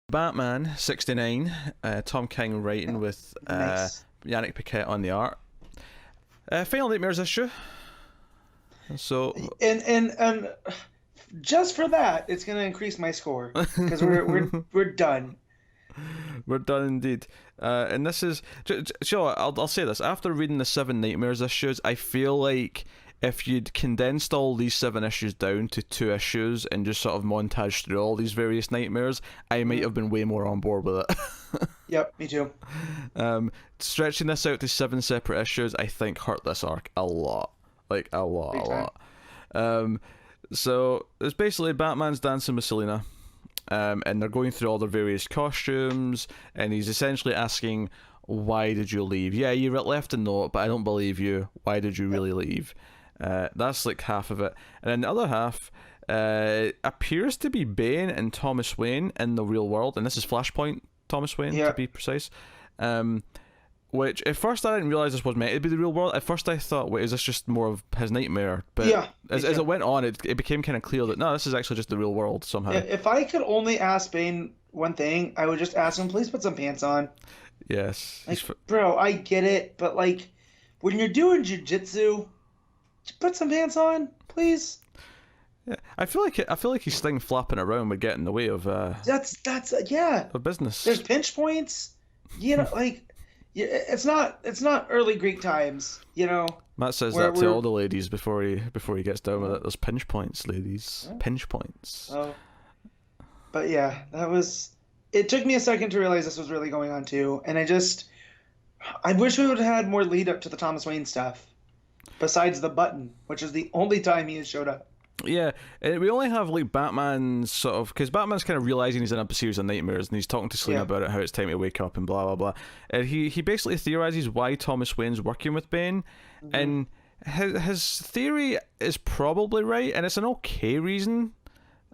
Batman 69, Tom King writing with Nice. Yannick Paquette on the art. Final Nightmares issue. So And just for that, it's gonna increase my score because we're done. we're done indeed. And this is sure. I'll say this after reading the 7 Nightmares issues. I feel like if you'd condensed all these 7 issues down to 2 issues and just sort of montage through all these various nightmares, I might have been way more on board with it. Yep, me too. Stretching this out to 7 separate issues, I think hurt this arc a lot. Like a lot, Big a time. lot. So it's basically Batman's dancing with Selina, and they're going through all their various costumes, and he's essentially asking, "Why did you leave? Yeah, you left a note, but I don't believe you. Why did you really leave?" That's like half of it, and then the other half appears to be Bane and Thomas Wayne in the real world, and this is Flashpoint Thomas Wayne to be precise. Which at first I didn't realize this was meant to be the real world. At first I thought, wait, is this just more of his nightmare? But as it went on, it became kind of clear that no, this is actually just the real world somehow. If I could only ask Bane one thing, I would just ask him, please put some pants on. Yes. Like, bro, I get it, but like, when you're doing jujitsu, put some pants on, please. Yeah, I feel like he's thing flapping around would get in the way of That's of business. There's pinch points, like. It's not early Greek times, Matt says that to all the ladies before he gets down with it. There's pinch points, ladies. Pinch points. Oh. But yeah, it took me a second to realize this was really going on too, and I wish we would have had more lead up to the Thomas Wayne stuff, besides the button, which is the only time he has showed up. Yeah, we only have like Batman's sort of, because Batman's kind of realizing he's in a series of nightmares, and he's talking to Selina about it, how it's time to wake up and blah blah blah. And he basically theorizes why Thomas Wayne's working with Bane, and his theory is probably right, and it's an okay reason.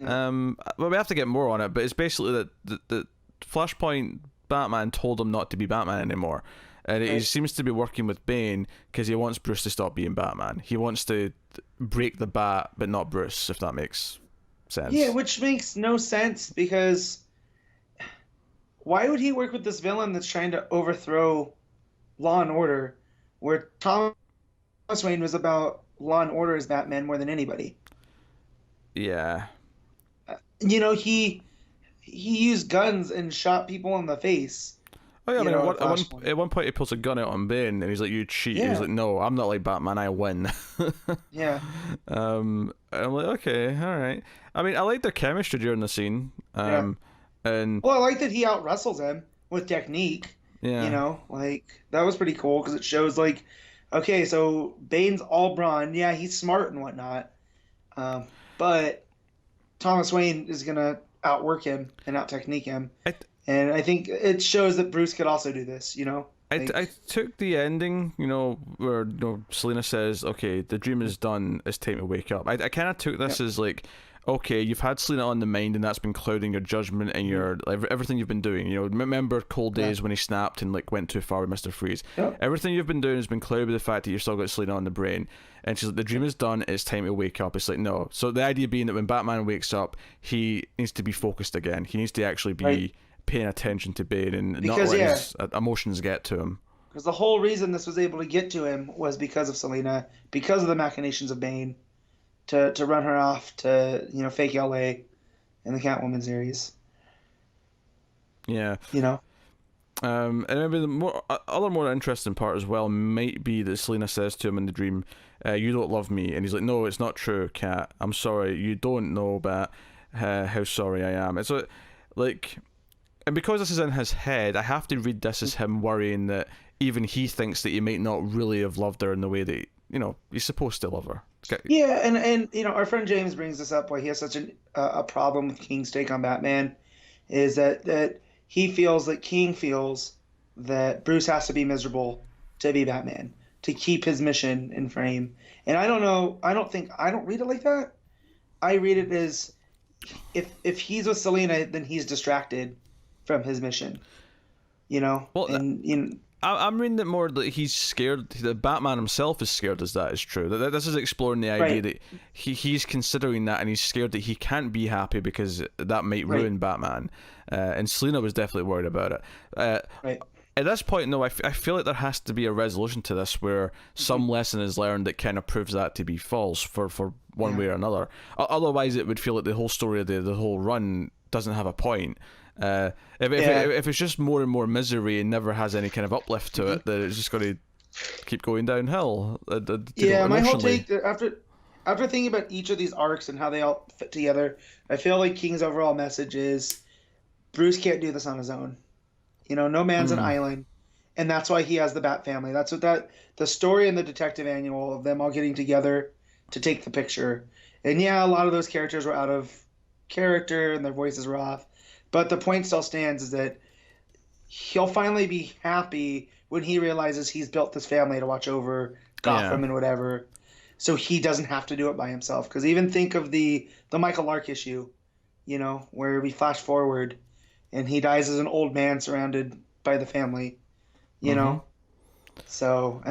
Well, we have to get more on it, but it's basically that the Flashpoint Batman told him not to be Batman anymore. And he seems to be working with Bane because he wants Bruce to stop being Batman. He wants to break the Bat, but not Bruce, if that makes sense. Yeah, which makes no sense because why would he work with this villain that's trying to overthrow law and order, where Thomas Wayne was about law and order as Batman more than anybody? Yeah. He used guns and shot people in the face. Oh yeah, I mean, at one point he pulls a gun out on Bane, and he's like, "You cheat." Yeah. He's like, "No, I'm not like Batman. I win." Yeah. And I'm like, okay, all right. I mean, I like their chemistry during the scene. And well, I like that he out wrestles him with technique. Yeah. That was pretty cool because it shows like, okay, so Bane's all brawn. Yeah, he's smart and whatnot. But Thomas Wayne is gonna outwork him and out technique him. And I think it shows that Bruce could also do this, I took the ending, where Selina says, okay, the dream is done, it's time to wake up. I kind of took this as like, okay, you've had Selina on the mind and that's been clouding your judgment and your everything you've been doing. Remember Cold Days when he snapped and like went too far with Mr. Freeze. Yep. Everything you've been doing has been clouded with the fact that you've still got Selina on the brain. And she's like, the dream is done, it's time to wake up. It's like, no. So the idea being that when Batman wakes up, he needs to be focused again. He needs to actually be paying attention to Bane and not letting his emotions get to him. Because the whole reason this was able to get to him was because of Selina, because of the machinations of Bane, to run her off to fake LA in the Catwoman series. Yeah. And maybe the other more interesting part as well might be that Selina says to him in the dream, "You don't love me," and he's like, "No, it's not true, Cat. I'm sorry. You don't know, but how sorry I am." It's like. And because this is in his head, I have to read this as him worrying that even he thinks that he might not really have loved her in the way that, he's supposed to love her. Yeah, and our friend James brings this up why he has such a problem with King's take on Batman, is that he feels that King feels that Bruce has to be miserable to be Batman, to keep his mission in frame. And I don't know, I don't read it like that. I read it as if he's with Selina, then he's distracted from his mission, Well, and I'm reading it more that he's scared. That Batman himself is scared, as that is true. That this is exploring the idea that he's considering that, and he's scared that he can't be happy because that might ruin Batman. And Selina was definitely worried about it. At this point, no, I feel like there has to be a resolution to this where some lesson is learned that kind of proves that to be false for one way or another. Otherwise, it would feel like the whole story of the whole run doesn't have a point. If it's just more and more misery and never has any kind of uplift to it, then it's just going to keep going downhill. My whole take after thinking about each of these arcs and how they all fit together, I feel like King's overall message is Bruce can't do this on his own. No man's an island, and that's why he has the Bat family. That's what the story in the detective annual of them all getting together to take the picture. And a lot of those characters were out of character and their voices were off. But the point still stands is that he'll finally be happy when he realizes he's built this family to watch over Gotham and whatever, so he doesn't have to do it by himself. Because even think of the Michael Lark issue, where we flash forward and he dies as an old man surrounded by the family, know. So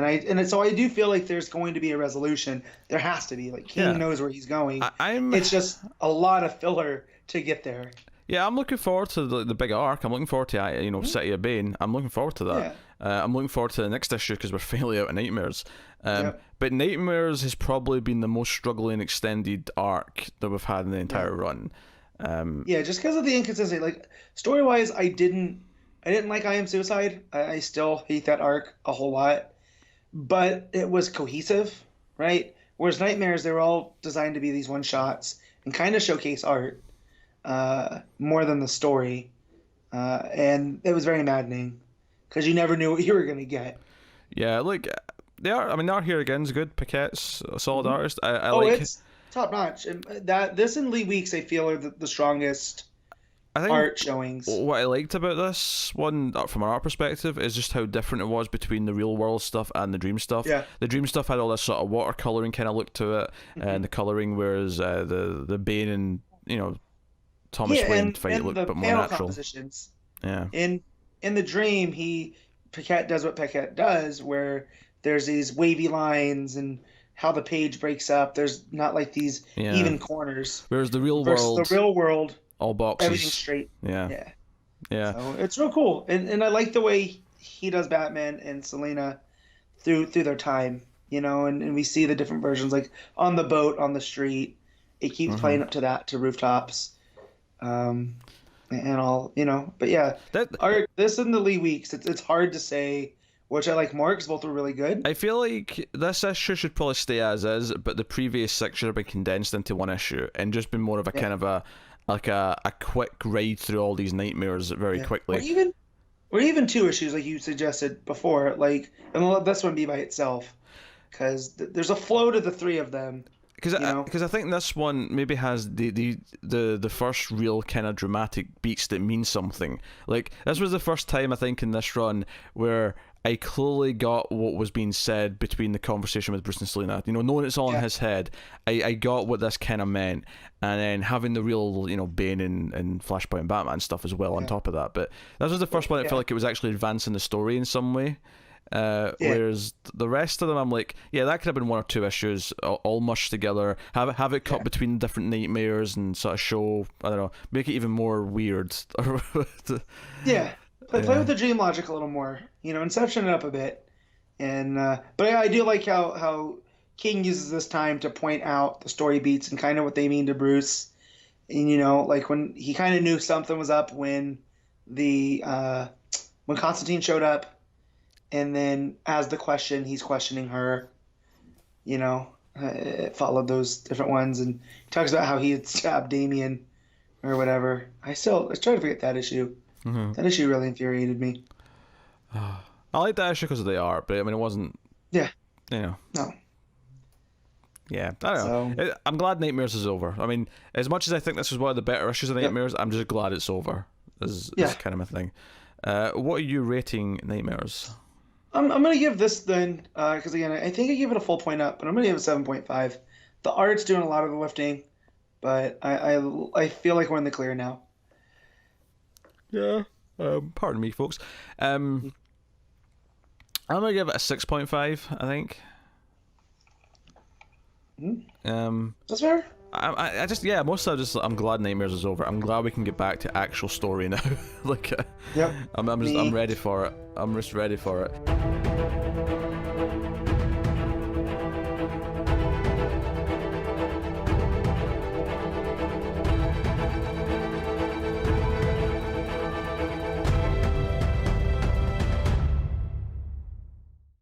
so I do feel like there's going to be a resolution. There has to be. Like King knows where he's going. It's just a lot of filler to get there. Yeah, I'm looking forward to the big arc. I'm looking forward to City of Bane. I'm looking forward to that. I'm looking forward to the next issue because we're finally out of Nightmares. But Nightmares has probably been the most struggling extended arc that we've had in the entire run. Just because of the inconsistency. Like story wise, I didn't like I Am Suicide. I still hate that arc a whole lot, but it was cohesive, right? Whereas Nightmares, they were all designed to be these one shots and kind of showcase art. More than the story, and it was very maddening because you never knew what you were going to get. Yeah, like they are. I mean, Art Here Again's good. Paquette's a solid artist. I like. It's top notch. And this and Lee Weeks, I feel, are the strongest art showings. What I liked about this one, from an art perspective, is just how different it was between the real world stuff and the dream stuff. Yeah. The dream stuff had all this sort of watercoloring kind of look to it, and the coloring, whereas the Bane and Thomas Wayne fight look a bit more natural. Compositions. Yeah. In the dream, Paquette does what Paquette does, where there's these wavy lines and how the page breaks up. There's not like these even corners. Whereas the real world, all boxes, everything's straight. Yeah. So it's real cool, and I like the way he does Batman and Selina through their time, and we see the different versions, like on the boat, on the street. It keeps playing up to that, to rooftops. And all, but this and the Lee Weeks, it's hard to say which I like more because both were really good. I feel like this issue should probably stay as is, but the previous 6 should have been condensed into one issue and just been more of a kind of a quick ride through all these Nightmares very quickly. Or even 2 issues like you suggested before, and let this one be by itself, because there's a flow to the 3 of them. Because I think this one maybe has the first real kind of dramatic beats that mean something. Like, this was the first time, I think, in this run where I clearly got what was being said between the conversation with Bruce and Selina. Knowing it's all in his head, I got what this kind of meant. And then having the real, Bane and Flashpoint and Batman stuff as well on top of that. But this was the first one I felt like it was actually advancing the story in some way. Whereas the rest of them, I'm like, that could have been 1 or 2 issues all mushed together. Have it cut between different Nightmares and sort of show, I don't know, make it even more weird. Play with the dream logic a little more. Inception it up a bit. And but I do like how King uses this time to point out the story beats and kind of what they mean to Bruce. And like when he kind of knew something was up when when Constantine showed up. And then as the question, he's questioning her, it followed those different ones. And he talks about how he had stabbed Damien or whatever. I try to forget that issue. Mm-hmm. That issue really infuriated me. I like that issue because of the art, but I mean, it wasn't. Yeah. No. Yeah, I don't know. So, I'm glad Nightmares is over. I mean, as much as I think this was one of the better issues of Nightmares, I'm just glad it's over. Is kind of a thing. What are you rating Nightmares? I'm going to give this then, because again, I think I gave it a full point up, but I'm going to give it 7.5. The art's doing a lot of the lifting, but I feel like we're in the clear now. Yeah. Pardon me, folks. I'm gonna give it a 6.5. I think. That's fair. I just I'm glad Nightmares is over. I'm glad we can get back to actual story now. Like, Yep. I'm ready for it. I'm just ready for it.